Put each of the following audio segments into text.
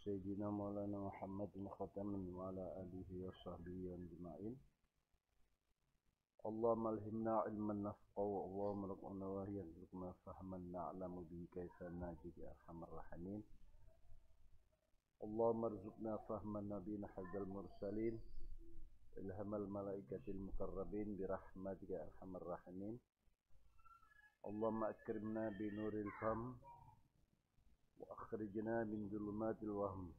سيدنا مولانا محمد ختم وعلى آله وصحبه أجمعين. اللهم ألهمنا علما نفقه اللهم ارزقنا وهي ارزقنا فهما نعلم به كيف نجد أرحم الراحمين. اللهم ارزقنا فهم النبيين حج المرسلين إلهام الملائكة المقربين برحمتك يا أرحم الراحمين. اللهم أكرمنا بنور الفهم وأخرجنا من ظلمات الوهم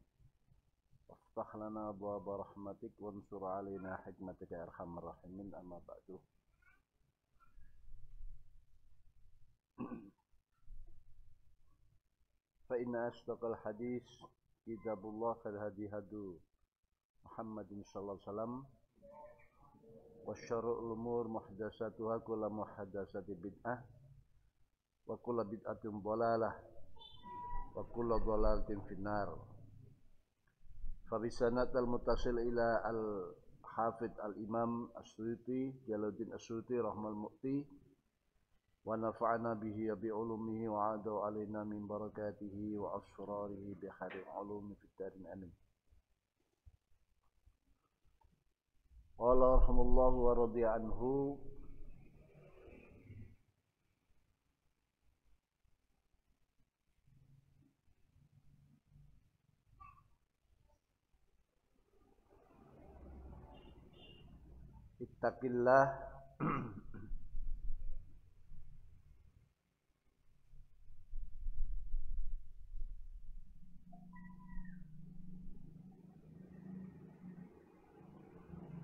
وافتح لنا أبواب رحمتك وانصر علينا حكمتك يا أرحم الراحمين. أما بعد، فإن أصدق الحديث كتاب الله فالهدي هدي محمد صلى الله عليه وسلم وشر الأمور محدثاتها كل محدثة بدعة وكل بدعة ضلالة وكل ضلالة في النار. فبسنة المتصل إلى الحافظ الإمام السيوطي جلال الدين السيوطي رحمه المؤتي ونفعنا به بعلومه وعاد علينا من بركاته وأسراره بخير العلوم في الدارين آمين. قال رحمه الله ورضي عنه: ittaqillah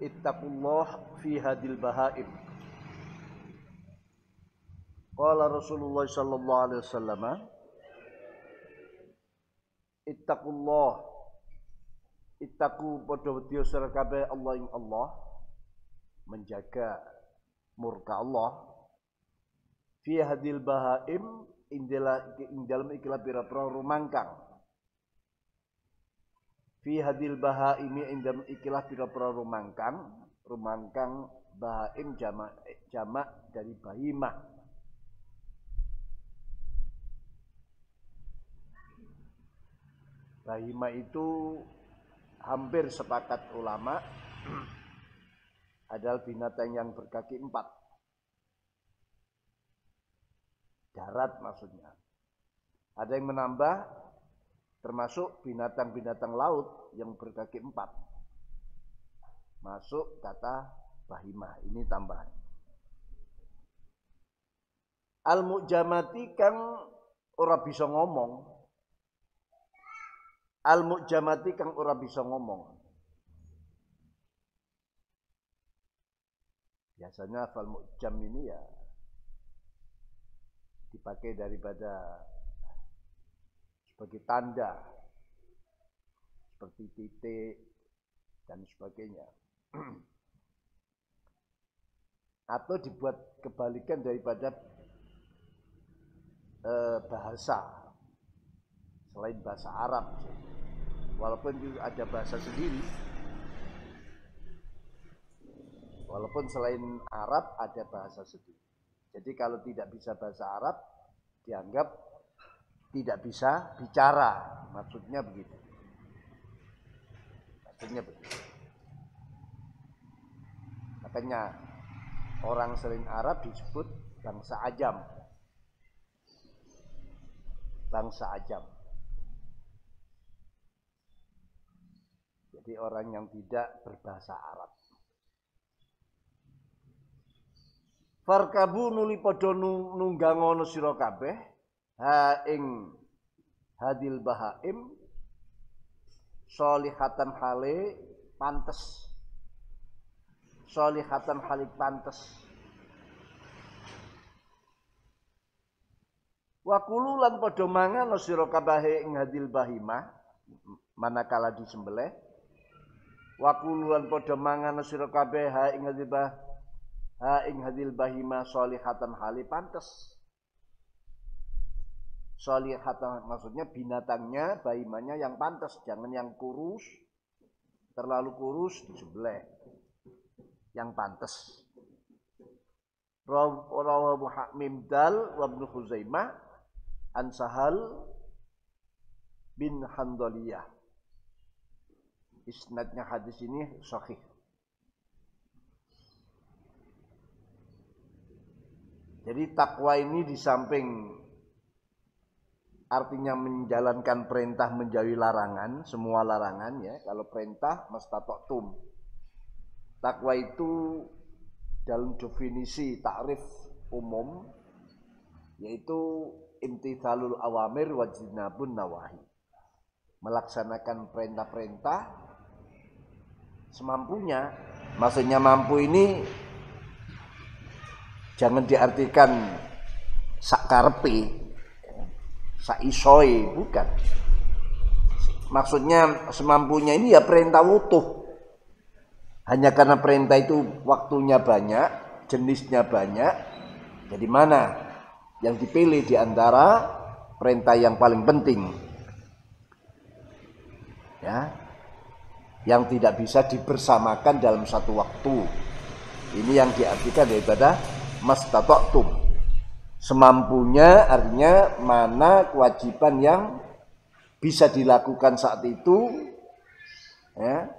ittaqullah fi hadil bahaim. Qala Rasulullah sallallahu alaihi wasallam: ittaqullah, ittaqu padha wedya sira kabeh Allah ing Allah, menjaga murka Allah, fi hadil bahaim ing dalem ikilah pira-pira rumangkang, fi hadil bahaimi ing dalem ikilah pira-pira rumangkang bahaim jamak dari bahimah. Bahimah itu hampir sepakat ulama adalah binatang yang berkaki 4. Darat maksudnya. Ada yang menambah termasuk binatang-binatang laut yang berkaki 4. Masuk kata bahimah, ini tambahan. Al-mu'jamati kang ora bisa ngomong. Al-mu'jamati kang ora bisa ngomong. Biasanya fal mu'jam ini ya dipakai daripada sebagai tanda seperti titik dan sebagainya. Atau dibuat kebalikan daripada bahasa selain bahasa Arab. Walaupun ada bahasa sendiri. Walaupun selain Arab ada bahasa sendiri. Jadi kalau tidak bisa bahasa Arab dianggap tidak bisa bicara. Maksudnya begitu. Makanya orang selain Arab disebut bangsa Ajam. Bangsa Ajam. Jadi orang yang tidak berbahasa Arab. Farkabu nuli padha nunggangono sira kabeh ha ing hadil bahaim sholihatan hale pantes. Sholihatan hale pantes. Wa kulu lan padha mangan sira kabeh ing hadil bahimah manakala disembelih. Wa kulu lan padha mangan sira kabeh ha ing hadil bahimah sholihatan hali pantes. Sholihatan maksudnya binatangnya, bahimanya yang pantes, jangan yang kurus, terlalu kurus disembelih. Yang pantes. Rawahu Mimdal wa Ibnu Khuzaimah an Sahal bin Handaliyah isnadnya hadis ini sahih. Jadi takwa ini di samping artinya menjalankan perintah menjauhi larangan, semua larangan ya. Kalau perintah mastata'tum. Takwa itu dalam definisi takrif umum yaitu imtithalul awamir wa jinabun nawahi. Melaksanakan perintah-perintah semampunya. Maksudnya mampu ini jangan diartikan sakarepe, saisoi, bukan. Maksudnya semampunya ini ya perintah utuh. Hanya karena perintah itu waktunya banyak, jenisnya banyak, jadi mana yang dipilih di antara perintah yang paling penting, ya, yang tidak bisa dibersamakan dalam satu waktu. Ini yang diartikan daripada mastata'tum. Semampunya artinya mana kewajiban yang bisa dilakukan saat itu, ya.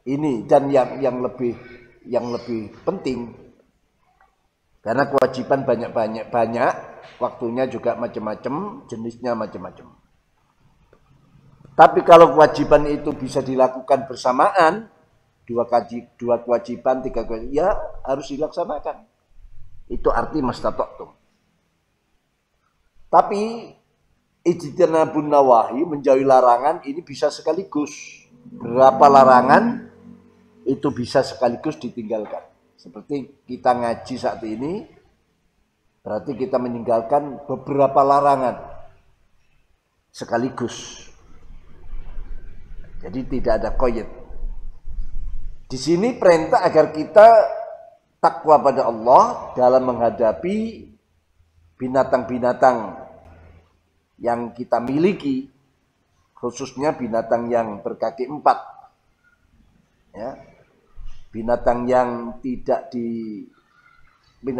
Ini dan yang lebih penting, karena kewajiban banyak, waktunya juga macam-macam, jenisnya macam-macam. Tapi kalau kewajiban itu bisa dilakukan bersamaan, dua kewajiban, tiga kewajiban, ya harus dilaksanakan. Itu arti mastata'tum. Tapi ijtinabun nawahi, menjauhi larangan, ini bisa sekaligus. Berapa larangan itu bisa sekaligus ditinggalkan. Seperti kita ngaji saat ini, berarti kita meninggalkan beberapa larangan sekaligus. Jadi tidak ada qayd. Di sini perintah agar kita takwa pada Allah dalam menghadapi binatang-binatang yang kita miliki, khususnya binatang yang berkaki 4, ya, binatang yang tidak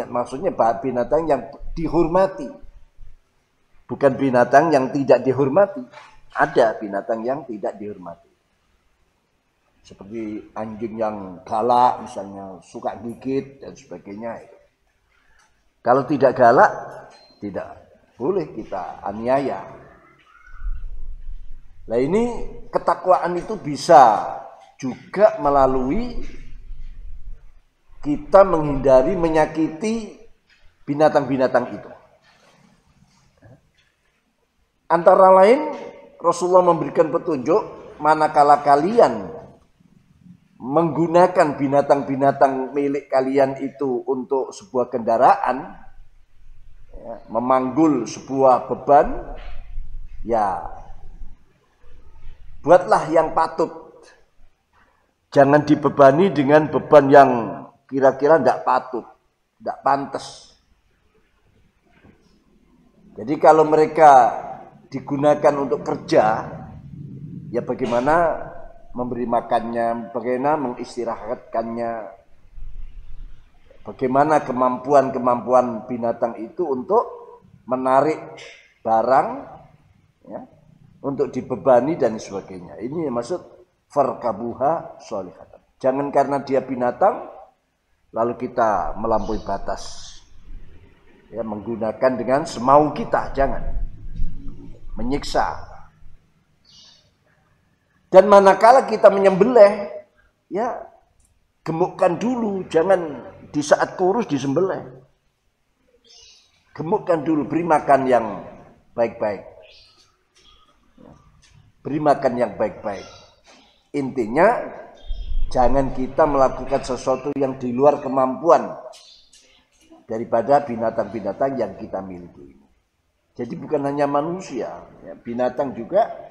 maksudnya binatang yang dihormati, bukan binatang yang tidak dihormati. Ada binatang yang tidak dihormati, seperti anjing yang galak misalnya, suka gigit dan sebagainya. Kalau tidak galak, tidak boleh kita aniaya. Nah ini ketakwaan itu bisa juga melalui kita menghindari menyakiti binatang-binatang itu. Antara lain Rasulullah memberikan petunjuk, manakala kalian menggunakan binatang-binatang milik kalian itu untuk sebuah kendaraan, ya, memanggul sebuah beban, ya buatlah yang patut. Jangan dibebani dengan beban yang kira-kira tidak patut, tidak pantas. Jadi kalau mereka digunakan untuk kerja, ya bagaimana memberi makannya, bagaimana mengistirahatkannya, bagaimana kemampuan binatang itu untuk menarik barang, ya, untuk dibebani dan sebagainya. Ini maksud farkabuha sholihatan. Jangan karena dia binatang lalu kita melampaui batas, ya, menggunakan dengan semau kita, jangan menyiksa. Dan manakala kita menyembelih, ya gemukkan dulu, jangan di saat kurus disembelih. Gemukkan dulu, beri makan yang baik-baik. Beri makan yang baik-baik. Intinya jangan kita melakukan sesuatu yang di luar kemampuan daripada binatang-binatang yang kita miliki. Jadi bukan hanya manusia, ya, binatang juga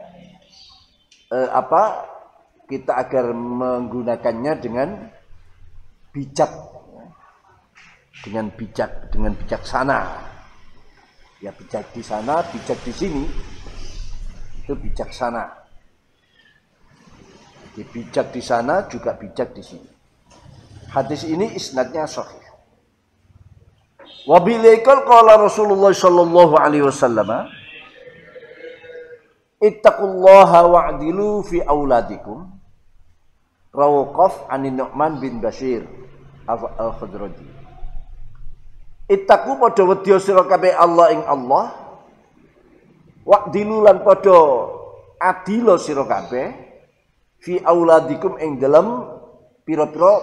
kita agar menggunakannya dengan bijak, dengan bijaksana. Ya bijak di sana, bijak di sini, itu bijaksana. Jadi bijak di sana juga bijak di sini. Hadis ini isnadnya sahih. Wa bilaikal qala Rasulullah sallallahu alaihi wasallam, ittaqullaha wa'dilu fi auladikum. Rawqaf anin Nu'man bin Bashir al-Khazraji. Ittaqu padha wedya sira kabeh Allah ing Allah. Waqdilu lan padha adila sira kabeh fi auladikum ing dalem pira-pira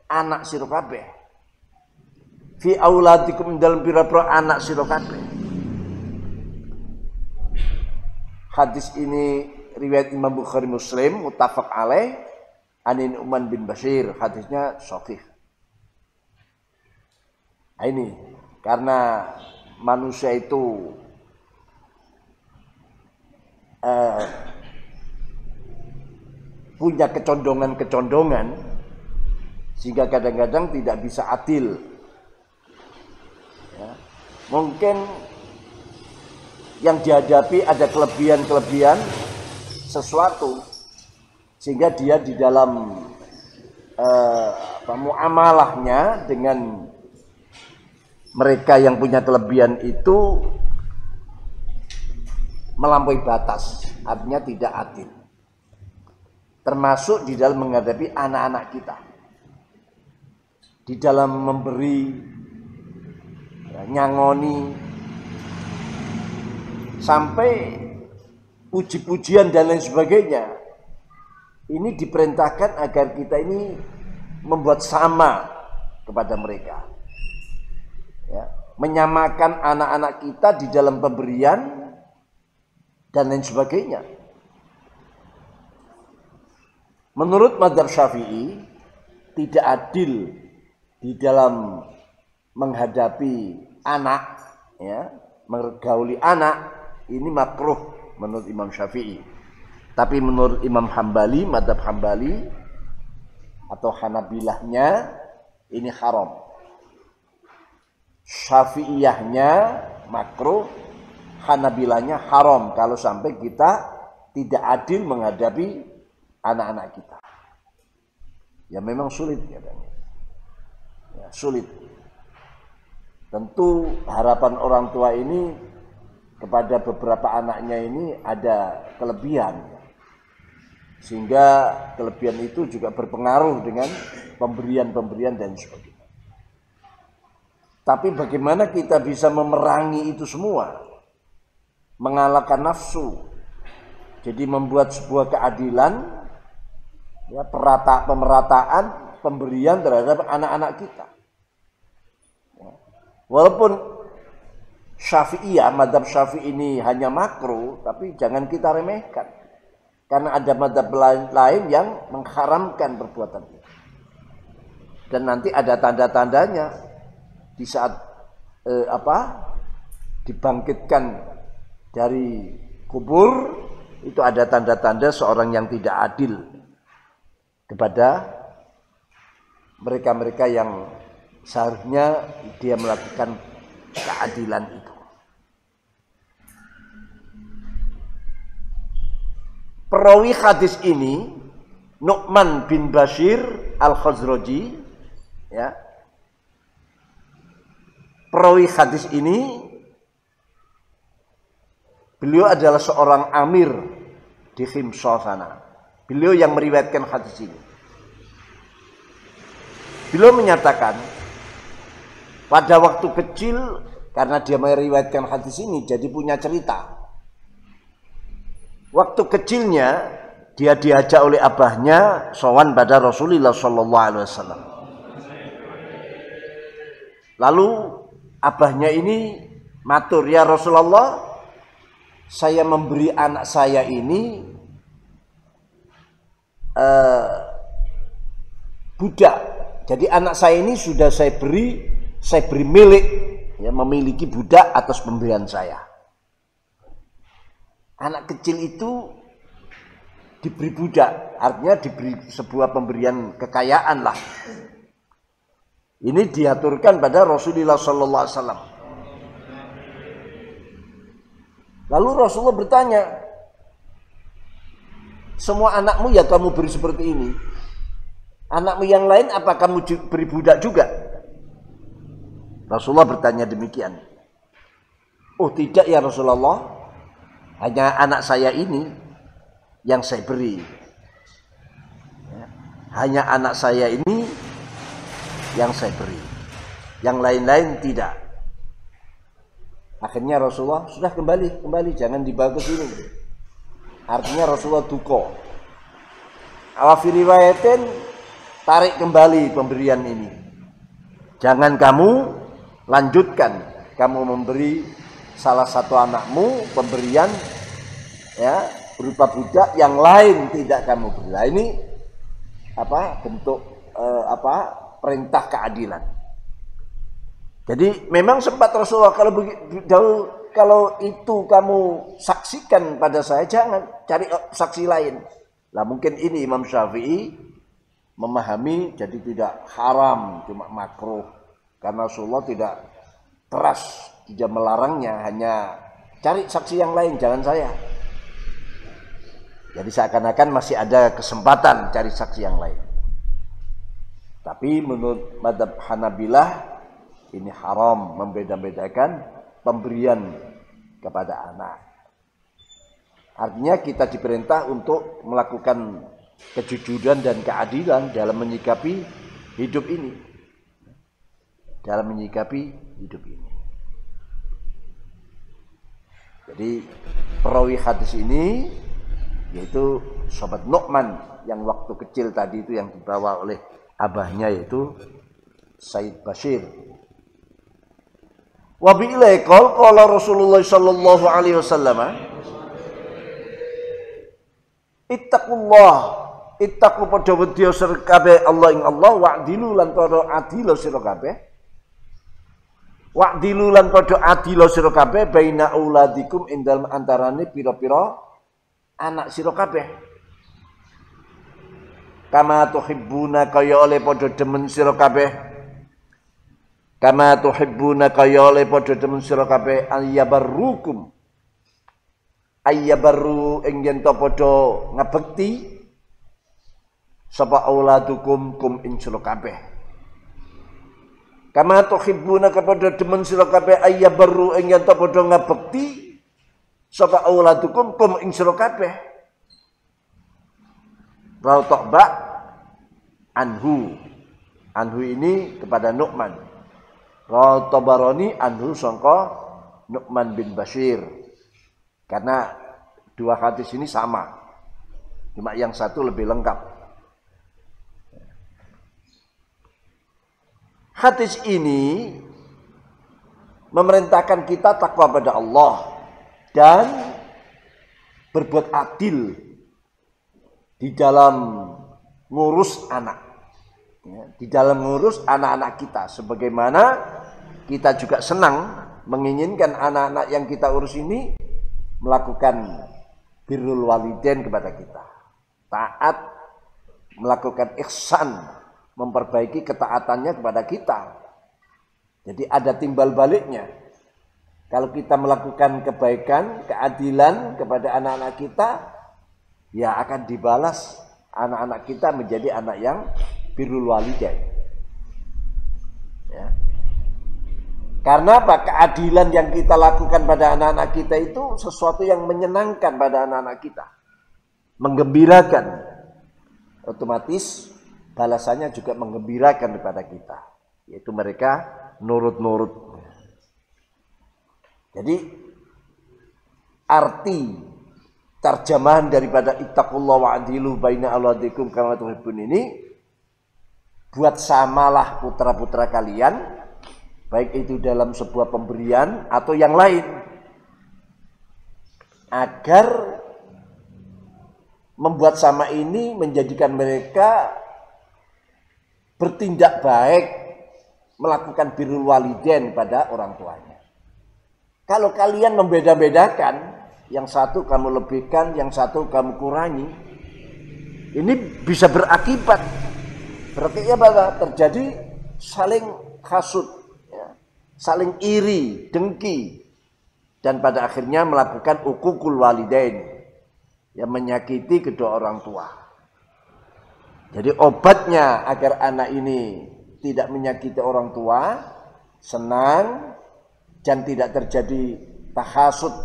anak sira kabeh. Fi auladikum ing dalem pira-pira anak sira kabeh. Hadis ini riwayat Imam Bukhari Muslim muttafaq alaih anin Nu'man bin Bashir, hadisnya sahih. Nah, ini karena manusia itu punya kecondongan sehingga kadang-kadang tidak bisa adil. Ya. Mungkin yang dihadapi ada kelebihan-kelebihan sesuatu sehingga dia di dalam muamalahnya dengan mereka yang punya kelebihan itu melampaui batas, artinya tidak adil. Termasuk di dalam menghadapi anak-anak kita, di dalam memberi, nyangoni, sampai puji-pujian dan lain sebagainya. Ini diperintahkan agar kita ini membuat sama kepada mereka, ya, menyamakan anak-anak kita di dalam pemberian dan lain sebagainya. Menurut mazhab Syafi'i, tidak adil di dalam menghadapi anak, ya, mergauli anak, ini makruh menurut Imam Syafi'i. Tapi menurut Imam Hambali, mazhab Hambali atau Hanabilahnya, ini haram. Syafi'iyahnya makruh, Hanabilahnya haram kalau sampai kita tidak adil menghadapi anak-anak kita. Ya memang sulit katanya. Ya, sulit. Tentu harapan orang tua ini kepada beberapa anaknya ini ada kelebihan. Sehingga kelebihan itu juga berpengaruh dengan pemberian-pemberian dan sebagainya. Tapi bagaimana kita bisa memerangi itu semua? Mengalahkan nafsu. Jadi membuat sebuah keadilan, ya, pemerataan pemberian terhadap anak-anak kita. Ya. Walaupun Syafi'iyah, mazhab Syafi'i ini hanya makruh, tapi jangan kita remehkan. Karena ada mazhab lain yang mengharamkan perbuatan itu. Dan nanti ada tanda-tandanya di saat dibangkitkan dari kubur, itu ada tanda-tanda seorang yang tidak adil kepada mereka-mereka yang seharusnya dia melakukan keadilan itu. Perawi hadis ini Nu'man bin Bashir al-Khazraji, ya. Perawi hadis ini beliau adalah seorang amir di Himsa sana. Beliau yang meriwayatkan hadis ini. Beliau menyatakan pada waktu kecil, karena dia meriwayatkan hadis ini jadi punya cerita. Waktu kecilnya dia diajak oleh abahnya sowan pada Rasulullah SAW. Lalu abahnya ini matur, ya Rasulullah, saya memberi anak saya ini budak. Jadi anak saya ini sudah saya beri milik, ya, memiliki budak atas pemberian saya. Anak kecil itu diberi budak, artinya diberi sebuah pemberian kekayaan lah. Ini diaturkan pada Rasulullah SAW. Lalu Rasulullah bertanya, semua anakmu ya kamu beri seperti ini? Anakmu yang lain apa kamu beri budak juga? Rasulullah bertanya demikian. Oh tidak ya Rasulullah, hanya anak saya ini yang saya beri. Ya. Hanya anak saya ini yang saya beri, yang lain-lain tidak. Akhirnya Rasulullah sudah kembali, jangan dibawa ke sini. Artinya Rasulullah duko. Awafi riwayatin, tarik kembali pemberian ini. Jangan kamu lanjutkan, kamu memberi salah satu anakmu pemberian ya berupa budak, yang lain tidak kamu beri. Nah, ini bentuk perintah keadilan. Jadi memang sempat Rasulullah kalau itu kamu saksikan pada saya, jangan cari saksi lain. Lah mungkin ini Imam Syafi'i memahami jadi tidak haram, cuma makruh, karena Rasulullah tidak keras, tidak melarangnya, hanya cari saksi yang lain, jangan saya. Jadi seakan-akan masih ada kesempatan cari saksi yang lain. Tapi menurut mazhab Hanabilah ini haram membeda-bedakan pemberian kepada anak. Artinya kita diperintah untuk melakukan kejujuran dan keadilan dalam menyikapi hidup ini. Jadi perawi hadis ini yaitu sahabat Nu'man yang waktu kecil tadi itu yang dibawa oleh abahnya, yaitu Said Bashir. Wa bi ilaikal qala Rasulullah sallallahu alaihi wasallam, ittaqu padha wedya sira kabeh Allah ing Allah, wa'dilu lan padha adil sira kabeh. Wa'dilu lan padha adil sira kabeh baina auladikum ing dalem antarane pira-pira anak sira kabeh. Kama tuhibbuna kaya oleh padha demen sira kabeh. Kama tuhibbuna kaya oleh padha demen sira kabeh ayyabarrukum. Ayyabarru ing yen to padha ngabekti sapa auladukum kum ing sira kabeh. Kama tuhibbuna kepada demen sira kabeh ayyabarru ing yen to padha ngabekti sapa auladukum kum ing sira kabeh. Rawu Tokba anhu ini kepada Nu'man. Rawu Tabarani anhu sangka Nu'man bin Bashir. Karena dua hadis ini sama, cuma yang satu lebih lengkap. Hadis ini memerintahkan kita takwa pada Allah dan berbuat adil di dalam ngurus anak, di dalam ngurus anak-anak kita. Sebagaimana kita juga senang menginginkan anak-anak yang kita urus ini melakukan birrul walidain kepada kita, taat, melakukan ihsan, memperbaiki ketaatannya kepada kita. Jadi ada timbal baliknya. Kalau kita melakukan kebaikan, keadilan kepada anak-anak kita, ya akan dibalas anak-anak kita menjadi anak yang birrul walidain. Ya. Karena apa? Keadilan yang kita lakukan pada anak-anak kita itu sesuatu yang menyenangkan pada anak-anak kita, menggembirakan. Otomatis balasannya juga menggembirakan kepada kita, yaitu mereka nurut-nurut. Jadi arti terjemahan daripada ittaqullah wa'dilu baina auladikum kama tuhibbun ini, buat samalah putra-putra kalian, baik itu dalam sebuah pemberian atau yang lain, agar membuat sama ini menjadikan mereka bertindak baik, melakukan birrul walidain pada orang tuanya. Kalau kalian membeda-bedakan, yang satu kamu lebihkan, yang satu kamu kurangi, ini bisa berakibat. Berarti apa? Terjadi saling hasud, saling iri, dengki, dan pada akhirnya melakukan uququl walidain, yang menyakiti kedua orang tua. Jadi obatnya agar anak ini tidak menyakiti orang tua, senang, dan tidak terjadi tahasud,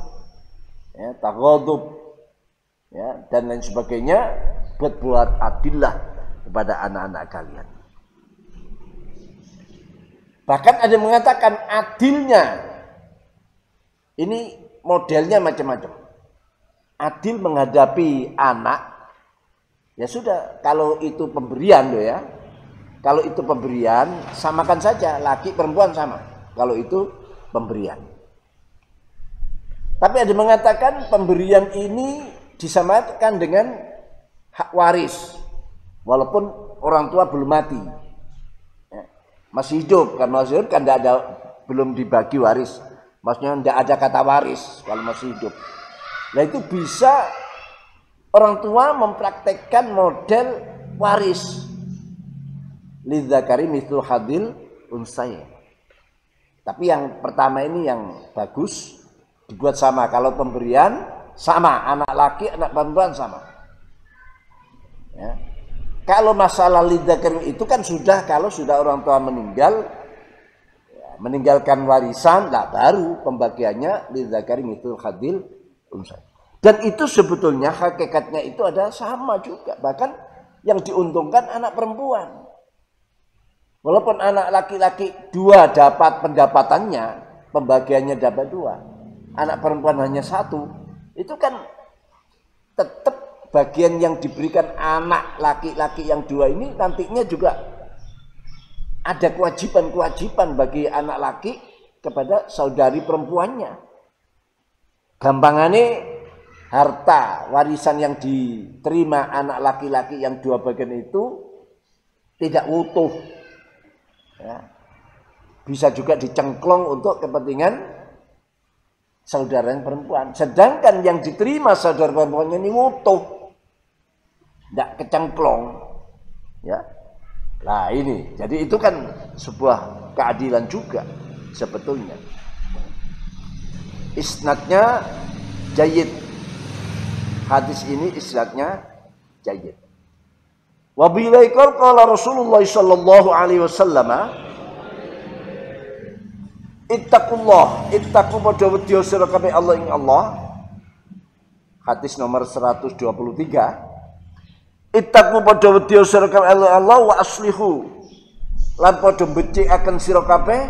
taghadub, dan lain sebagainya, buat adillah kepada anak-anak kalian. Bahkan ada yang mengatakan adilnya ini modelnya macam-macam. Adil menghadapi anak, ya sudah, kalau itu pemberian loh ya. Kalau itu pemberian, samakan saja, laki perempuan sama. Kalau itu pemberian. Tapi ada yang mengatakan pemberian ini disamakan dengan hak waris. Walaupun orang tua belum mati. Ya, masih hidup, kan masih hidup kan tidak ada, belum dibagi waris. Maksudnya tidak ada kata waris kalau masih hidup. Nah itu bisa orang tua mempraktekkan model waris. Lidzakari mithlu hadil unsayain. Tapi yang pertama ini yang bagus, dibuat sama. Kalau pemberian sama, anak laki, anak perempuan sama. Ya. Kalau masalah lidzakari itu kan sudah, kalau sudah orang tua meninggal, ya, meninggalkan warisan, lah baru pembagiannya lidzakari mithlu hadil unsayain. Dan itu sebetulnya hakikatnya itu ada sama juga. Bahkan yang diuntungkan anak perempuan. Walaupun anak laki-laki 2 dapat pendapatannya, pembagiannya dapat 2. Anak perempuan hanya 1. Itu kan tetap bagian yang diberikan anak laki-laki yang 2 ini nantinya juga ada kewajiban-kewajiban bagi anak laki kepada saudari perempuannya. Gampangannya harta warisan yang diterima anak laki-laki yang 2 bagian itu tidak utuh. Ya. Bisa juga dicengklong untuk kepentingan saudara yang perempuan. Sedangkan yang diterima saudara perempuannya ini utuh, tidak kecengklong. Ya. Nah ini, jadi itu kan sebuah keadilan juga sebetulnya. Isnadnya jayyid. Hadis ini isnadnya jayyid. Wa bilaikal qala Rasulullah sallallahu alaihi wasallam ittaqullah ittaqu padha wedya sira kabeh Allah ing Allah. Hadis nomor 123. Ittaqu padha wedya sira kabeh Allah wa aslihu lan padha becikaken sira kabeh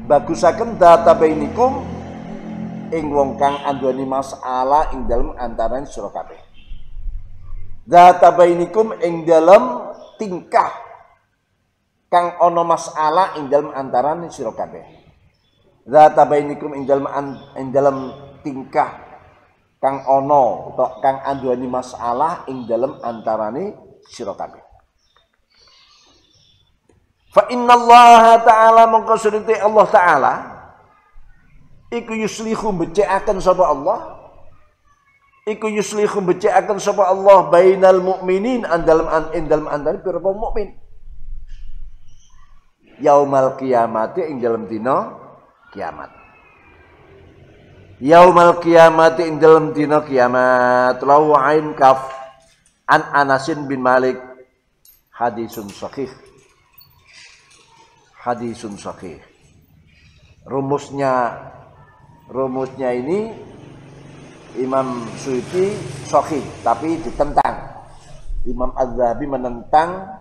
bagusaken data bainikum ing wong kang anduweni masalah ing dalem antaraning sira kabeh. Data bainikum ing dalam tingkah kang ono masalah ing dalam antaraning sira kabeh. Data bainikum ing dalam tingkah kang ono utawa kang anduweni masalah ing dalam antaraning sira kabeh. Fa innallaha ta'ala mongko sedhete Allah taala iku yuslihu becikaken sapa Allah. Iku yuslihu becikaken sapa Allah bainal mukminin dalam antara para mukmin. Yaumal qiyamati ing dalam dina kiamat. Yaumal qiyamati ing dalam dina kiamat. Lahu ain kaf an Anasin bin Malik hadisun sahih. Hadisun sahih. Rumusnya ini Imam Suyuti sahih, tapi ditentang. Imam Az-Zahabi menentang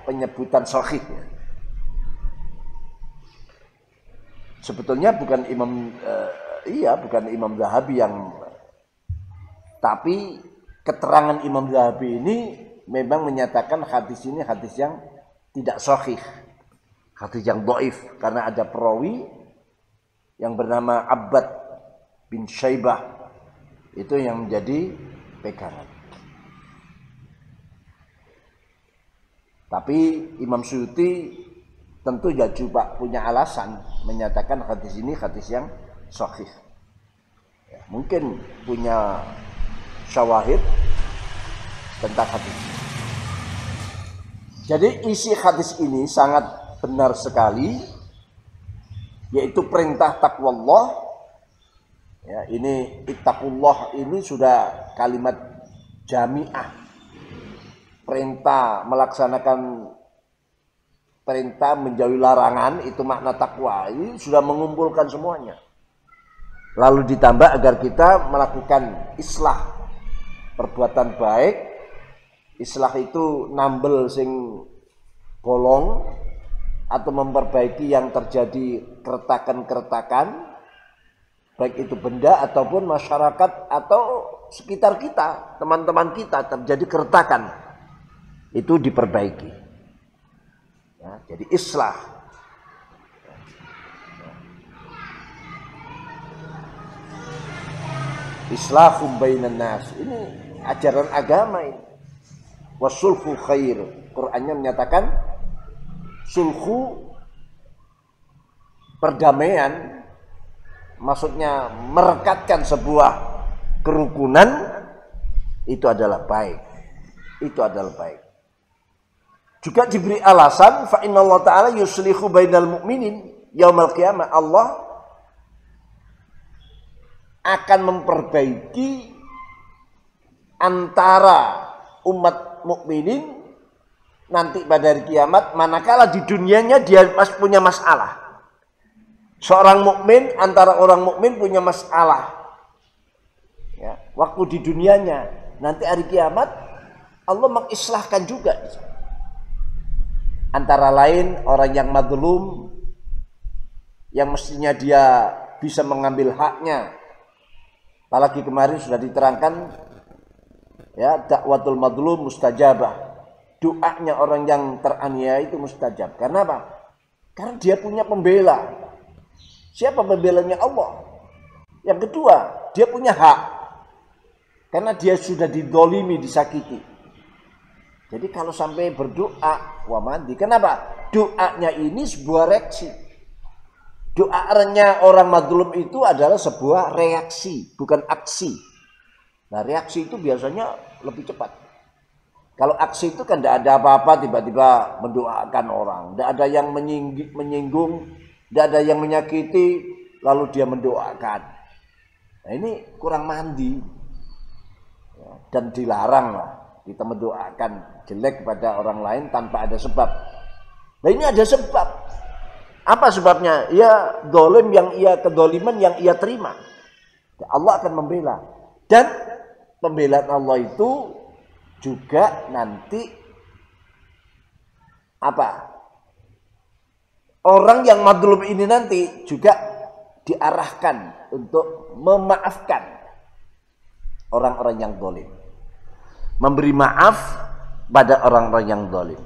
penyebutan sahih. Sebetulnya bukan Imam Zahabi yang, tapi keterangan Imam Zahabi ini memang menyatakan hadis ini hadis yang tidak sahih, hadis yang dhaif, karena ada perawi yang bernama Abbad bin Syaibah itu yang menjadi pegangan. Tapi Imam Suyuti tentu ya juga punya alasan menyatakan hadis ini hadis yang sahih. Ya, mungkin punya syawahid tentang hadis. Jadi isi hadis ini sangat benar sekali, yaitu perintah taqwallah. Ya, ini ittaqullah ini sudah kalimat jami'ah. Perintah melaksanakan perintah menjauhi larangan, itu makna takwa. Ini sudah mengumpulkan semuanya. Lalu ditambah agar kita melakukan islah, perbuatan baik. Islah itu nambel sing bolong atau memperbaiki yang terjadi keretakan-keretakan, baik itu benda ataupun masyarakat atau sekitar kita, teman-teman kita terjadi keretakan, itu diperbaiki. Ya, jadi islah. Islahum bainan nas. Ini ajaran agama ini. Wasulhu khair. Qur'annya menyatakan sulhu perdamaian, maksudnya merekatkan sebuah kerukunan, itu adalah baik. Itu adalah baik. Juga diberi alasan fa innallaha ta'ala yuslihu bainal mu'minin yaumal qiyamah. Allah akan memperbaiki antara umat mukminin nanti pada hari kiamat, manakala di dunianya dia masih punya masalah. Seorang mukmin antara orang mukmin punya masalah. Ya, waktu di dunianya, nanti hari kiamat Allah mengislahkan juga. Antara lain orang yang mazlum, yang mestinya dia bisa mengambil haknya. Apalagi kemarin sudah diterangkan, ya, dakwatul mazlum mustajabah. Doanya orang yang teraniaya itu mustajab. Karena apa? Karena dia punya pembela. Siapa pembelanya? Allah. Yang kedua, dia punya hak. Karena dia sudah didolimi, disakiti. Jadi kalau sampai berdoa, wah mandi. Kenapa? Doanya ini sebuah reaksi. Doanya orang mazlum itu adalah sebuah reaksi, bukan aksi. Nah, reaksi itu biasanya lebih cepat. Kalau aksi itu kan tidak ada apa-apa, tiba-tiba mendoakan orang. Tidak ada yang menyinggung, tidak ada yang menyakiti, lalu dia mendoakan. Nah, ini kurang mandi. Ya, dan dilarang lah kita mendoakan jelek kepada orang lain tanpa ada sebab. Nah, ini ada sebab. Apa sebabnya? Ya dolim yang ia, kedoliman yang ia terima. Ya, Allah akan membela. Dan pembelaan Allah itu juga nanti apa? Orang yang mazlum ini nanti juga diarahkan untuk memaafkan orang-orang yang zalim. Memberi maaf pada orang-orang yang zalim.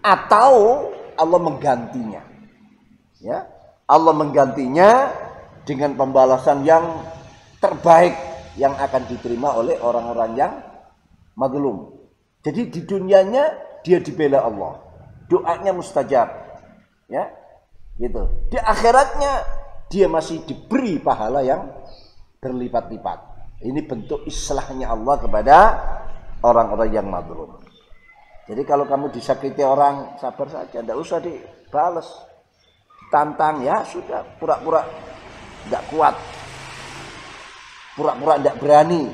Atau Allah menggantinya. Ya, Allah menggantinya dengan pembalasan yang terbaik yang akan diterima oleh orang-orang yang mazlum. Jadi di dunianya dia dibela Allah, doanya mustajab, ya, gitu. Di akhiratnya dia masih diberi pahala yang berlipat-lipat. Ini bentuk islahnya Allah kepada orang-orang yang mazlum. Jadi kalau kamu disakiti orang, sabar saja, tidak usah dibalas, tantang, ya sudah, pura-pura tidak kuat, pura-pura tidak berani,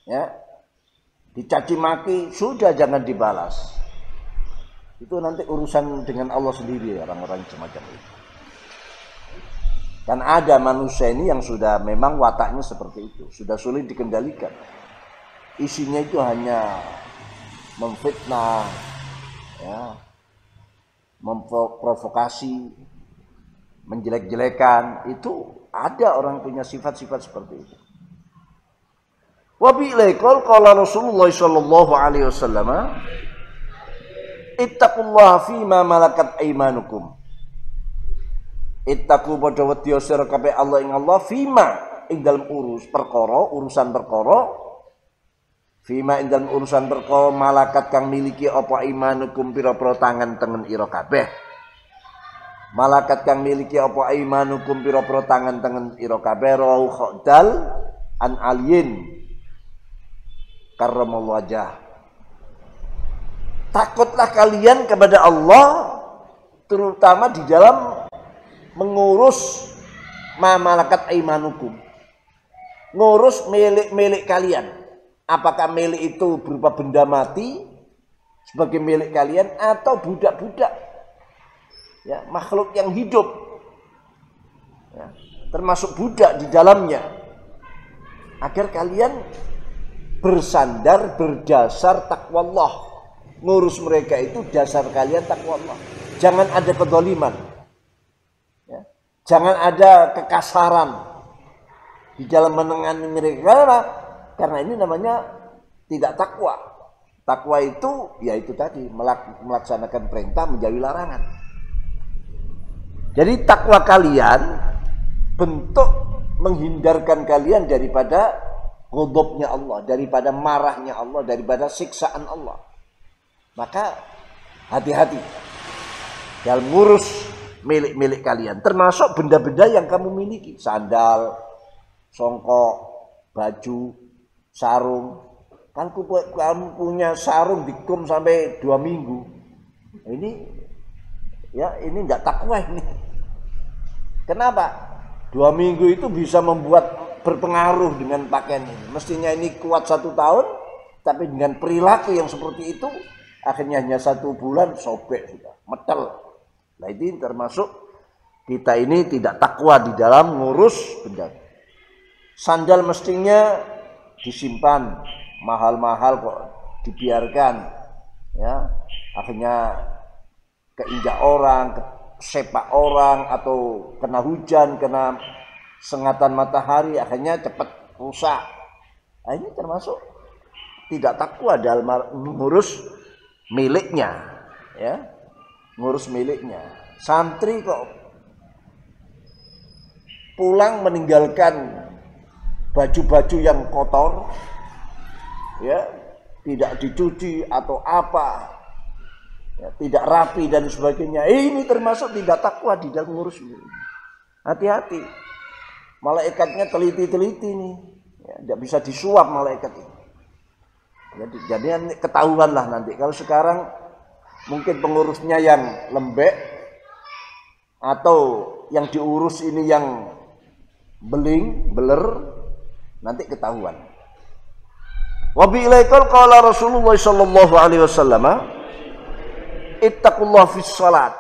ya. Dicaci maki, sudah jangan dibalas. Itu nanti urusan dengan Allah sendiri, orang-orang semacam itu. Kan ada manusia ini yang sudah memang wataknya seperti itu, sudah sulit dikendalikan. Isinya itu hanya memfitnah, ya, memprovokasi, menjelek-jelekan. Itu ada orang punya sifat-sifat seperti itu. Wa bi'laikal qala Rasulullah sallallahu alaihi wasallam ittaqullaha fima malakat aymanukum. Ittaqu padha wedya sira kabeh Allah ing Allah fima ing dalem urusan perkara fima ing dalem urusan perkara malakat kang miliki apa imanukum pira-pira tangan tengen ira kabeh. Malakat kang miliki apa imanukum pira-pira tangan tengen ira kabeh rawu khodal an aliyin karramallahu wajah. Takutlah kalian kepada Allah, terutama di dalam mengurus malakat aimanukum, ngurus milik-milik kalian. Apakah milik itu berupa benda mati sebagai milik kalian atau budak-budak, ya, makhluk yang hidup, ya, termasuk budak di dalamnya, agar kalian bersandar berdasar takwa Allah. Ngurus mereka itu dasar kalian takwa Allah. Jangan ada kedzaliman, ya. Jangan ada kekasaran di dalam menengani mereka, karena ini namanya tidak takwa. Takwa itu yaitu tadi melaksanakan perintah, menjauhi larangan. Jadi takwa kalian bentuk menghindarkan kalian daripada ghadabnya Allah, daripada marahnya Allah, daripada siksaan Allah. Maka hati-hati dalam ngurus milik-milik kalian, termasuk benda-benda yang kamu miliki, sandal, songkok, baju, sarung. Kan kamu punya sarung dikum sampai 2 minggu. Ini ya ini enggak takwa ini. Kenapa? 2 minggu itu bisa membuat berpengaruh dengan pakaian ini. Mestinya ini kuat 1 tahun, tapi dengan perilaku yang seperti itu, akhirnya hanya 1 bulan sobek sudah, metel. Nah ini termasuk kita ini tidak takwa di dalam ngurus benda. Sandal mestinya disimpan, mahal-mahal kok dibiarkan, ya akhirnya keinjak orang, sepak orang, atau kena hujan, kena sengatan matahari, akhirnya cepat rusak. Nah, ini termasuk tidak takwa dalam mengurus miliknya, ya, ngurus miliknya. Santri kok pulang meninggalkan baju-baju yang kotor, ya, tidak dicuci atau apa, ya, tidak rapi dan sebagainya. Ini termasuk tidak takwa di dalam ngurus milik. Hati-hati, malaikatnya teliti-teliti nih, ya, tidak bisa disuap malaikat ini. Jadi ketahuan lah nanti. Kalau sekarang mungkin pengurusnya yang lembek, atau yang diurus ini yang beler, nanti ketahuan. Wa bi ilaikal qala Rasulullah sallallahu alaihi wasallam, ittaqullah fis salat.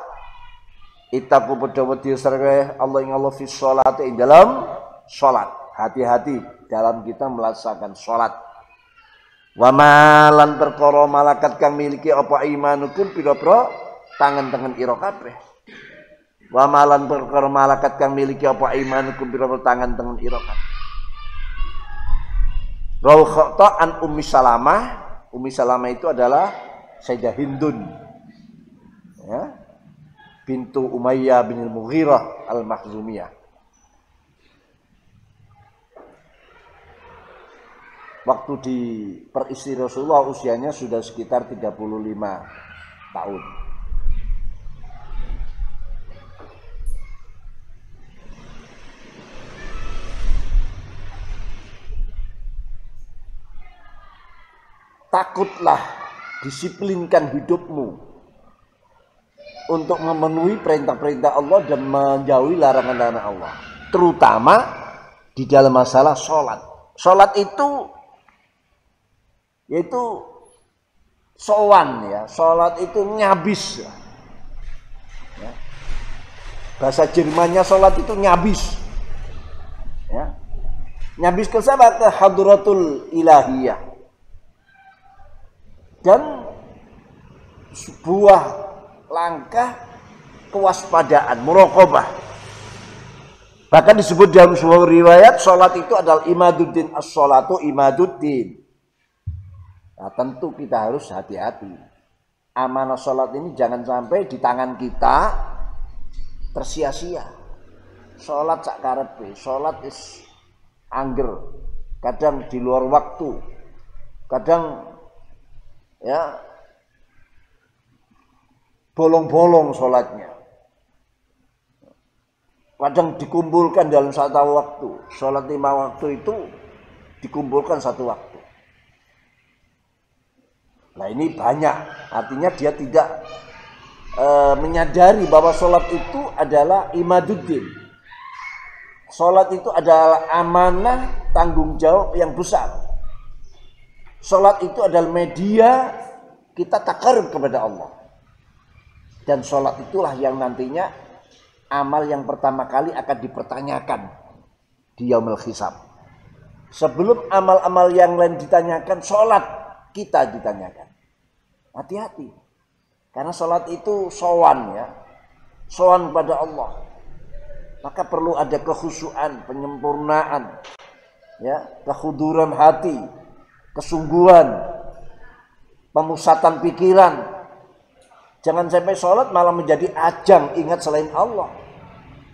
Ittaqu bedawati sareng Allah ing Allah fis salat, ing dalam salat. Hati-hati dalam kita melaksanakan salat. Wa malan perkara malakat kang miliki apa imanukum pira-pira tangan-tangan ira kabeh. Wa malan perkara malakat kang miliki apa imanukum pira-pira tangan-tangan ira kabeh. Rawkhata an Ummi Salamah. Ummi Salamah itu adalah Sayyidah Hindun, ya, bintu Umayyah bin Mughirah al-Makhzumiyah. Waktu di peristri Rasulullah usianya sudah sekitar 35 tahun. Takutlah, disiplinkan hidupmu untuk memenuhi perintah-perintah Allah dan menjauhi larangan-larangan Allah, terutama di dalam masalah sholat. Sholat itu yaitu sowan, ya, sholat itu nyabis, ya. Bahasa Jermannya sholat itu nyabis, ya. Nyabis ke siapa? Ke hadratul ilahiyah. Dan sebuah langkah kewaspadaan, muraqabah. Bahkan disebut dalam sebuah riwayat, sholat itu adalah imaduddin, as-sholatu imaduddin. Nah, tentu kita harus hati-hati. Amanah sholat ini jangan sampai di tangan kita tersia-sia. Sholat sak karepe, sholat is angger, kadang di luar waktu, kadang ya bolong-bolong sholatnya, kadang dikumpulkan dalam satu waktu. Sholat 5 waktu itu dikumpulkan satu waktu. Nah ini banyak, artinya dia tidak menyadari bahwa sholat itu adalah imaduddin. Sholat itu adalah amanah, tanggung jawab yang besar. Sholat itu adalah media kita takarrub kepada Allah. Dan sholat itulah yang nantinya amal yang pertama kali akan dipertanyakan di yaumul hisab. Sebelum amal-amal yang lain ditanyakan, sholat kita ditanyakan. Hati-hati. Karena sholat itu sowan ya. Sowan kepada Allah. Maka perlu ada kekhusyuan, penyempurnaan. Ya, kehuduran hati, kesungguhan, pemusatan pikiran. Jangan sampai sholat malah menjadi ajang ingat selain Allah.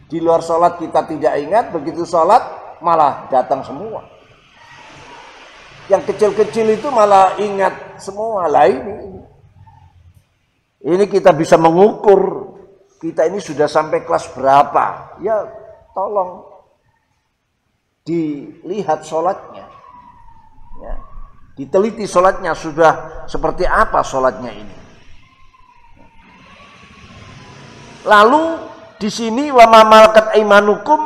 Di luar sholat kita tidak ingat, begitu sholat malah datang semua. Yang kecil-kecil itu malah ingat semua. Lah ini kita bisa mengukur kita ini sudah sampai kelas berapa. Ya tolong dilihat sholatnya. Ya, diteliti sholatnya sudah seperti apa sholatnya ini. Lalu di sini wa ma malakat aimanukum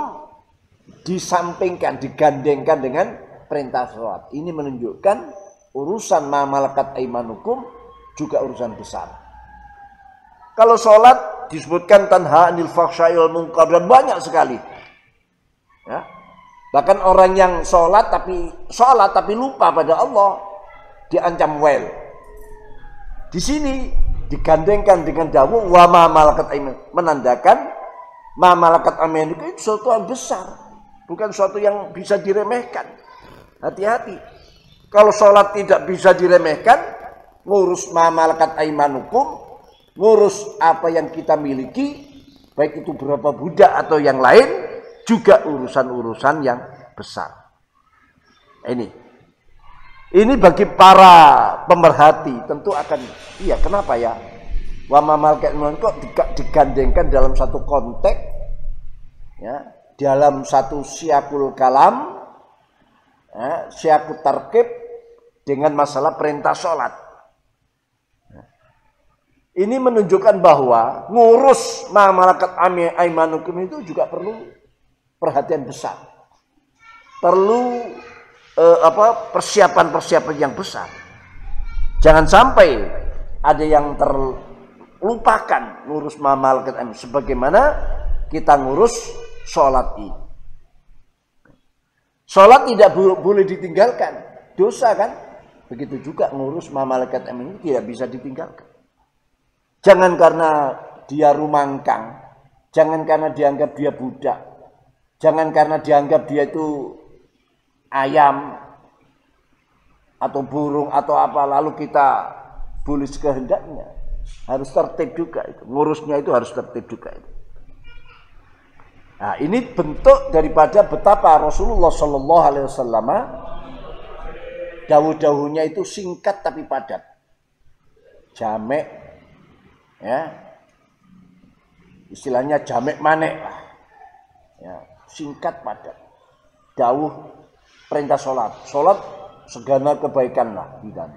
disampingkan, digandengkan dengan perintah sholat. Ini menunjukkan urusan ma malakat aimanukum juga urusan besar. Kalau sholat disebutkan tanha anil fahsya'i wal munkar, dan banyak sekali. Ya. Bahkan orang yang sholat tapi lupa pada Allah diancam wel. Di sini digandengkan dengan dawuh wa ma malakat aiman, menandakan ma malakat aiman itu sesuatu yang besar, bukan sesuatu yang bisa diremehkan. Hati-hati. Kalau sholat tidak bisa diremehkan, ngurus ma malakat aimanukum, ngurus apa yang kita miliki, baik itu berapa budak atau yang lain, juga urusan-urusan yang besar. Ini bagi para pemerhati tentu akan, iya kenapa ya? Wa ma malakat aimanukum kok digandengkan dalam satu konteks, ya, dalam satu syiakul kalam, ya, syiakul tarkib dengan masalah perintah sholat. Ini menunjukkan bahwa ngurus ma malakat aimanukum itu juga perlu perhatian besar. Perlu persiapan-persiapan yang besar. Jangan sampai ada yang terlupakan ngurus ma malakat aimanukum sebagaimana kita ngurus sholat ini. Sholat tidak boleh ditinggalkan. Dosa kan? Begitu juga ngurus ma malakat aimanukum tidak bisa ditinggalkan. Jangan karena dia rumangkang, jangan karena dianggap dia budak, jangan karena dianggap dia itu ayam atau burung atau apa, lalu kita boleh sekehendaknya. Harus tertib juga itu, ngurusnya itu harus tertib juga itu. Nah, ini bentuk daripada betapa Rasulullah Shallallahu Alaihi Wasallam dawuh-dawuhnya itu singkat tapi padat, jamek. Ya, istilahnya jamek manek lah, ya, singkat padat. Dawuh perintah sholat segala kebaikan lah kita.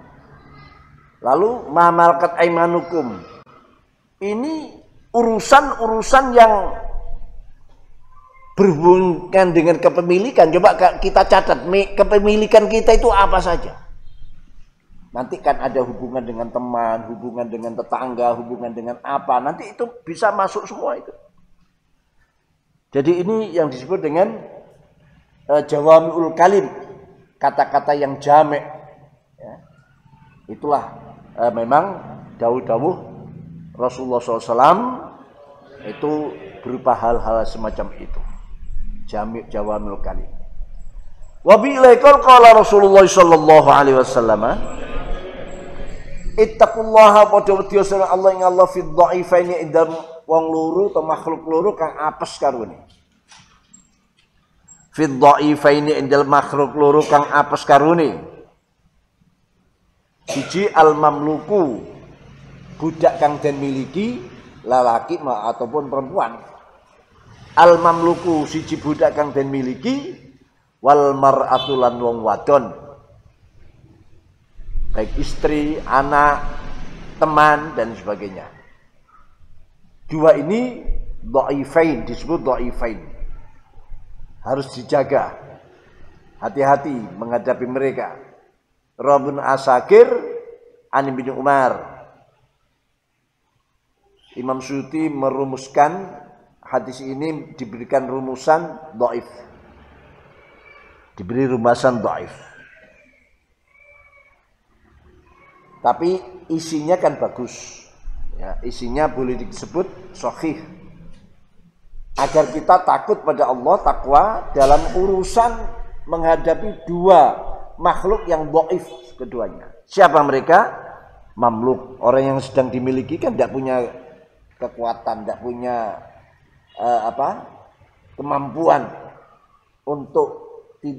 Lalu ma malakat aimanukum, ini urusan-urusan yang berhubungan dengan kepemilikan. Coba kita catat kepemilikan kita itu apa saja. Nanti kan ada hubungan dengan teman, hubungan dengan tetangga, hubungan dengan apa. Nanti itu bisa masuk semua itu. Jadi ini yang disebut dengan jawami'ul kalim. Kata-kata yang jamek. Ya. Itulah memang dawuh-dawuh Rasulullah SAW itu berupa hal-hal semacam itu. Jawami'ul kalim. Wa bi'laikal qala Rasulullah SAW. Ittaqullaha padha wedya sira Allah ing Allah fi dhaifaini indal wong loro atau makhluk loro kang apes karone. Fi dhaifaini indal makhluk loro kang apes karone. Siji al mamluku, budak kang den miliki lelaki ataupun perempuan. Al mamluku siji budak kang den miliki, wal mar'atu lan wong wadon. Baik istri, anak, teman, dan sebagainya. Dua ini dhaifain, disebut dhaifain. Harus dijaga. Hati-hati menghadapi mereka. Rabun Asakir, Ani bin Umar. Imam Suyuti merumuskan hadis ini diberikan rumusan dhaif. diberi rumasan dhaif. Tapi isinya kan bagus. Ya, isinya boleh disebut sahih. Agar kita takut pada Allah, takwa dalam urusan menghadapi dua makhluk yang dhaif keduanya. Siapa mereka? Mamluk, orang yang sedang dimiliki kan tidak punya kekuatan, tidak punya kemampuan untuk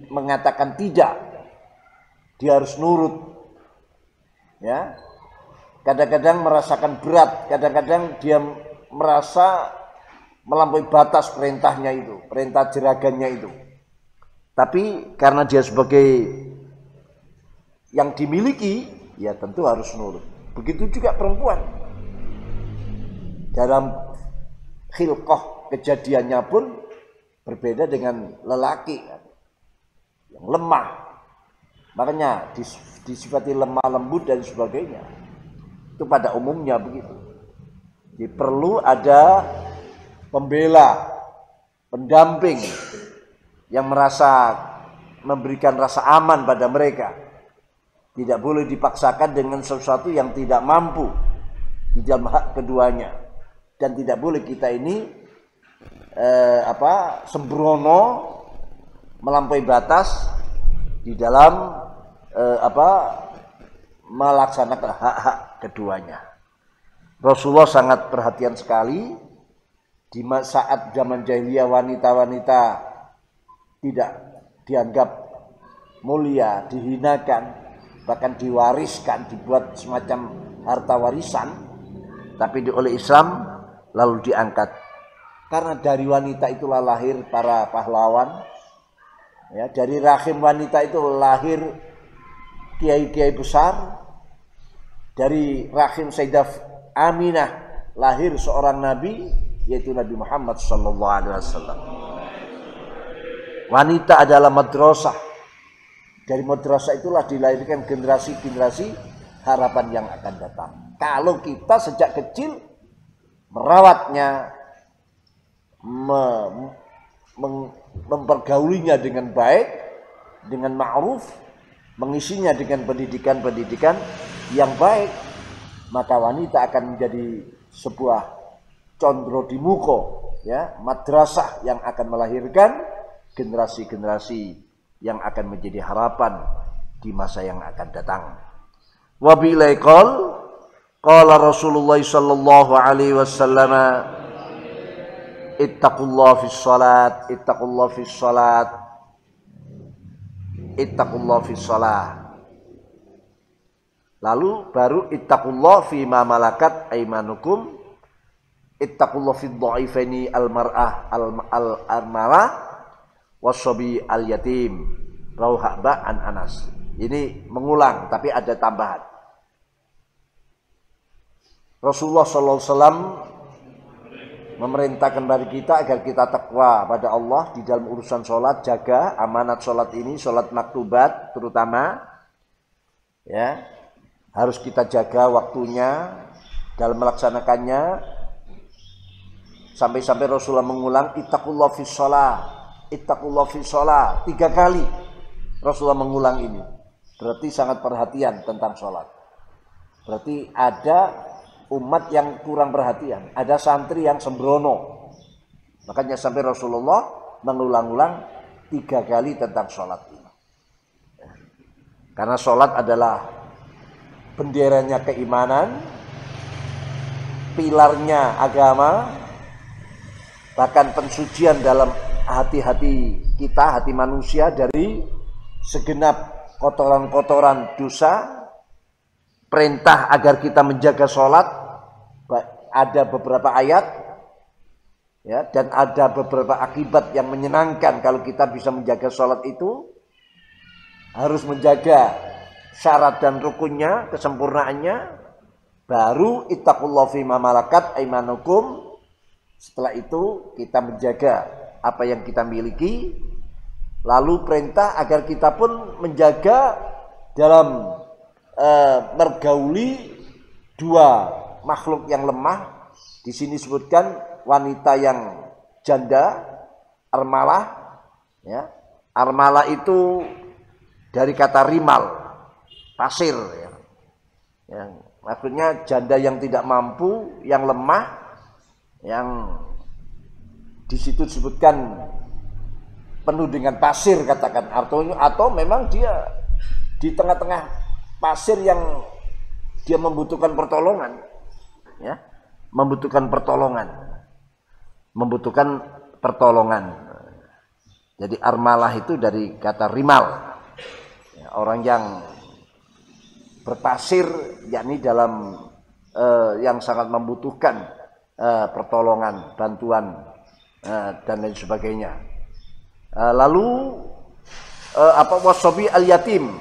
mengatakan tidak. Dia harus nurut. Ya, kadang-kadang merasakan berat, kadang-kadang dia merasa melampaui batas perintahnya itu, perintah jeragannya itu. Tapi karena dia sebagai yang dimiliki, ya tentu harus nurut. Begitu juga perempuan. Dalam khilqah kejadiannya pun berbeda dengan lelaki yang lemah. Makanya disifati lemah lembut dan sebagainya. Itu pada umumnya begitu. Jadi perlu ada pembela, pendamping yang merasa memberikan rasa aman pada mereka. Tidak boleh dipaksakan dengan sesuatu yang tidak mampu di dalam hak keduanya. Dan tidak boleh kita ini sembrono melampaui batas di dalam melaksanakan hak-hak keduanya. Rasulullah sangat perhatian sekali di saat zaman jahiliyah wanita-wanita tidak dianggap mulia, dihinakan, bahkan diwariskan, dibuat semacam harta warisan, tapi oleh Islam lalu diangkat. Karena dari wanita itulah lahir para pahlawan. Ya, dari rahim wanita itu lahir kiai-kiai besar. Dari rahim Sayyidah Aminah lahir seorang nabi, yaitu Nabi Muhammad SAW. Wanita adalah madrasah. Dari madrasah itulah dilahirkan generasi-generasi harapan yang akan datang. Kalau kita sejak kecil merawatnya, mempergaulinya dengan baik, dengan ma'ruf, mengisinya dengan pendidikan-pendidikan yang baik, maka wanita akan menjadi sebuah condro di muko, ya, madrasah yang akan melahirkan generasi-generasi yang akan menjadi harapan di masa yang akan datang. Wa bilai qala Rasulullah sallallahu alaihi wasallam, ittaqullah fis salat, ittaqullah fis salat, ittaqullah fis salat. Lalu baru ittaqullah fi ma malakat aymanukum, ittaqullah fid dha'ifaini al-mar'ah al-armalah wasobi al yatim, rauhaba an Anas. Ini mengulang tapi ada tambahan. Rasulullah SAW memerintahkan kepada kita agar kita takwa pada Allah di dalam urusan sholat, jaga amanat sholat ini, sholat maktubat terutama, ya harus kita jaga waktunya dalam melaksanakannya. Sampai-sampai Rasulullah mengulang ittaqullah fis shalah, ittaqullah fi sholat 3 kali Rasulullah mengulang ini. Berarti sangat perhatian tentang sholat. Berarti ada umat yang kurang perhatian, ada santri yang sembrono. Makanya sampai Rasulullah mengulang-ulang 3 kali tentang sholat ini. Karena sholat adalah benderanya keimanan, pilarnya agama, bahkan pensucian dalam hati-hati kita, hati manusia dari segenap kotoran-kotoran dosa. Perintah agar kita menjaga sholat, ada beberapa ayat, ya, dan ada beberapa akibat yang menyenangkan kalau kita bisa menjaga sholat itu. Harus menjaga syarat dan rukunnya, kesempurnaannya. Baru ittaqullah fima malakat aymanukum. Setelah itu kita menjaga apa yang kita miliki. Lalu perintah agar kita pun menjaga dalam mergauli dua makhluk yang lemah. Di sini disebutkan wanita yang janda, armalah, ya, Armala itu dari kata rimal, pasir ya. Yang maksudnya janda yang tidak mampu, yang lemah, yang di situ disebutkan penuh dengan pasir katakan artinya, atau memang dia di tengah-tengah pasir yang dia membutuhkan pertolongan ya, membutuhkan pertolongan. Jadi armalah itu dari kata rimal ya, orang yang berpasir, yakni dalam yang sangat membutuhkan pertolongan, bantuan dan lain sebagainya. Lalu wasobi al yatim,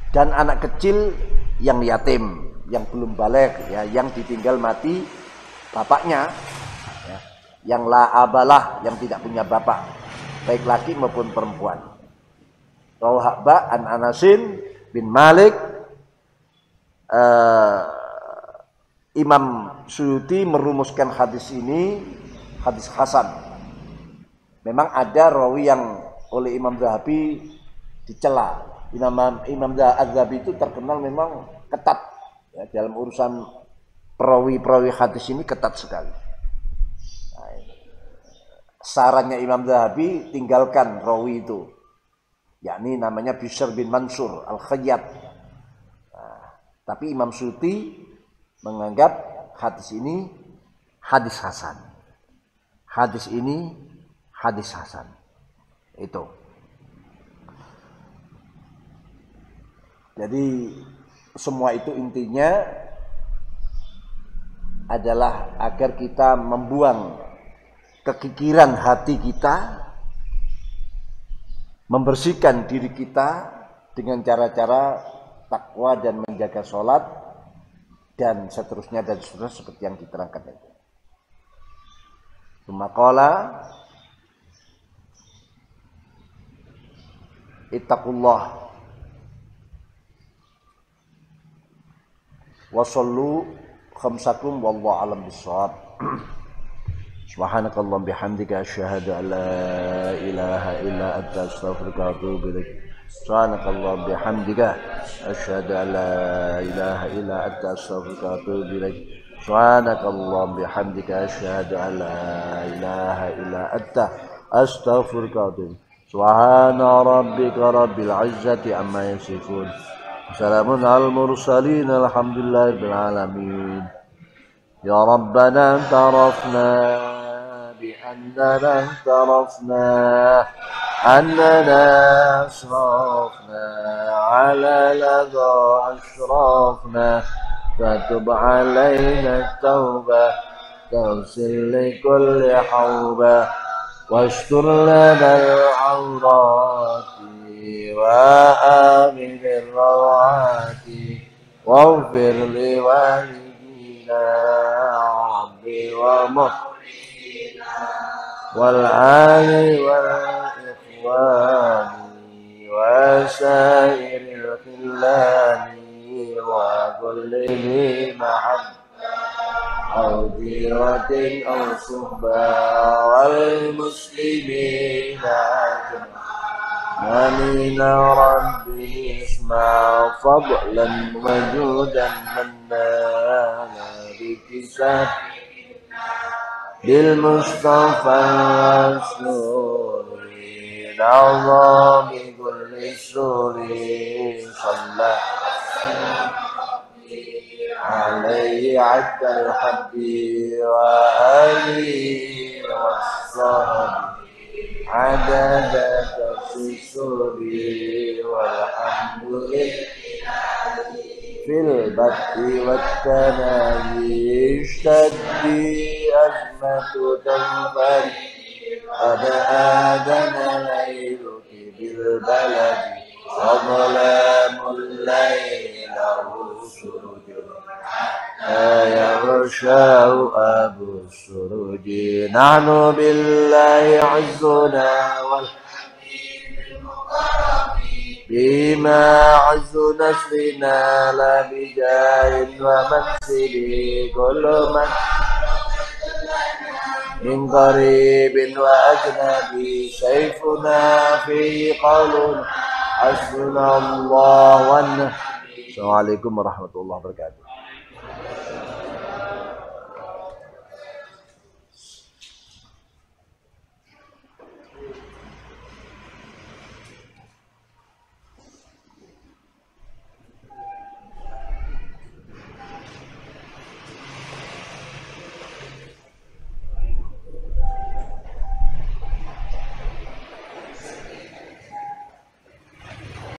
dan anak kecil yang yatim, yang belum baligh ya, yang ditinggal mati bapaknya ya, yang la abalah, yang tidak punya bapak, baik laki maupun perempuan. Rawahba an Anasin bin Malik. Imam Suyuti merumuskan hadis ini hadis hasan. Memang ada rawi yang oleh Imam Zahabi dicela. Imam Az-Zahabi itu terkenal memang ketat ya, dalam urusan perawi hadis ini ketat sekali. Nah, sarannya Imam Zahabi, tinggalkan rawi itu, yakni namanya Bishr bin Mansur Al-Khayyat. Tapi Imam Suyuti menganggap hadis ini hadis hasan. Hadis ini hadis hasan. Itu. Jadi semua itu intinya adalah agar kita membuang kekikiran hati kita, membersihkan diri kita dengan cara-cara takwa dan menjaga sholat dan seterusnya seperti yang diterangkan itu. Maqala ittaqullah wa shallu khamsakum wallahu alam bissawab. Subhanakallahumma bihamdika asyhadu an la ilaha illa anta astaghfiruka wa atubu ilaik. Subhanakallahumma bihamdika asyhadu an la ilaha illa anta astaghfiruka wa atubu ilaik. Subhanakallahumma bihamdika asyhadu an la ilaha illa anta astaghfiruka wa atubu ilaik. Subhana rabbika rabbil izzati amma yasifun. Salamun alal mursalin alhamdulillahi rabbil alamin. Ya Rabbana tarafna bi annana tarafna أننا أسرفنا على لظى أشرفنا فتب علينا التوبة تغسل لكل حوبة واستر لنا العورات وآمن الروعات واغفر لوالدينا ربي ومحسننا والآل وسائر الخلان وكل ذي محبة أو ديرة أو صحبة والمسلمين آمين ربي اسمع فضلا وجودا منا بكساد بالمصطفى الرسول الأعظم بكل سور صلى عليه عد الحب وآله والصحب عدد السور والحمد لله في البث والتناهي اشتد أزمة تنفر قد آذن ليلك بالبلد وظلام الليل سرج يغشى أبو السرج نحن بالله عزنا بما عز نسلنا لا بجاه ومنسل كل من من قريب وأجنبي سيفنا في قولنا حسبنا الله ونعم. Assalamualaikum warahmatullahi wabarakatuh.